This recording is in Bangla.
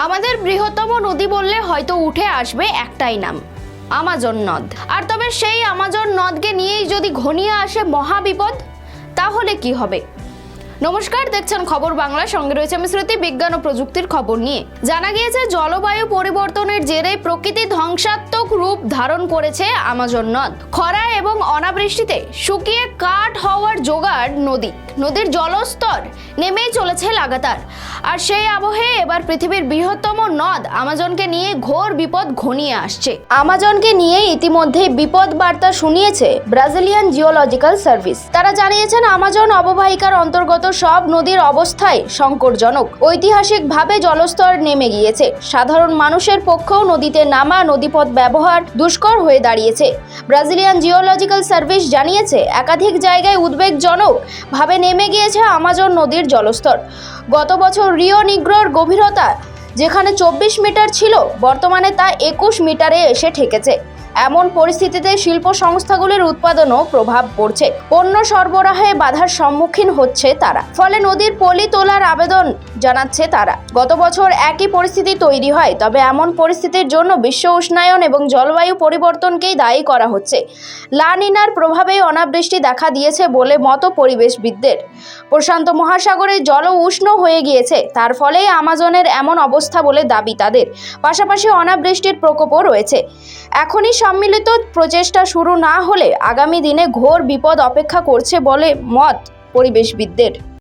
আমাদের বৃহত্তম নদী বললে হয়তো উঠে আসবে একটাই নাম, আমাজন নদ। আর তবে সেই আমাজন নদকে নিয়েই যদি ঘনিয়ে আসে মহাবিপদ, তাহলে কি হবে? নমস্কার, দেখছেন খবর বাংলা, সঙ্গে রয়েছে আমি শ্রুতি। বিজ্ঞান ও প্রযুক্তির খবর নিয়ে জানা গিয়েছে, জলবায়ু পরিবর্তনের জেরে প্রকৃতি ধ্বংসাত্মক রূপ ধারণ করেছে আমাজন নদ। খরা এবং অনাবৃষ্টিতে শুকিয়ে কাঠ হওয়ার জোগাড় নদীর জলস্তর নেমেই চলেছে লাগাতার। আর সেই আবহে এবার পৃথিবীর বৃহত্তম নদ আমাজনকে নিয়ে ঘোর বিপদ ঘনিয়ে আসছে। আমাজনকে নিয়ে ইতিমধ্যে বিপদ বার্তা শুনিয়েছে ব্রাজিলিয়ান জিওলজিক্যাল সার্ভিস। তারা জানিয়েছেন, আমাজন অববাহিকার অন্তর্গত সব নদীর অবস্থায় সংকটজনক। ঐতিহাসিকভাবে জলস্তর নেমে গিয়েছে। সাধারণ মানুষের পক্ষেও নদীতে নামা, নদীপথ ব্যবহার দুষ্কর হয়ে দাঁড়িয়েছে। ব্রাজিলিয়ান জিওলজিক্যাল সার্ভিস জানিয়েছে, একাধিক জায়গায় উদ্বেগজনক ভাবে নেমে গিয়েছে আমাজন নদীর জলস্তর। গত বছর রিও নিগ্রোর গভীরতা যেখানে 24 মিটার ছিল, বর্তমানে তা 21 মিটারে এসে ঠেকেছে। এমন পরিস্থিতিতে শিল্প সংস্থাগুলির উৎপাদনও প্রভাব পড়ছে। পণ্য সরবরাহে বাধার সম্মুখীন হচ্ছে তারা। ফলে নদীর পলি তোলার আবেদন জানাচ্ছে তারা। গত বছর একই পরিস্থিতি তৈরি হয়, তবে এমন পরিস্থিতির জন্য বিশ্ব উষ্ণায়ন এবং জলবায়ু পরিবর্তনকেই দায়ী করা হচ্ছে। লা নিনার প্রভাবেই অনাবৃষ্টি দেখা দিয়েছে বলে মত পরিবেশবিদদের। প্রশান্ত মহাসাগরের জল উষ্ণ হয়ে গিয়েছে, তার ফলেই আমাজনের এমন অবস্থা বলে দাবি তাদের। পাশাপাশি অনাবৃষ্টির প্রকোপও রয়েছে। এখনই সম্মিলিত প্রচেষ্টা শুরু না হলে আগামী দিনে ঘোর বিপদ অপেক্ষা করছে বলে মত পরিবেশবিদদের।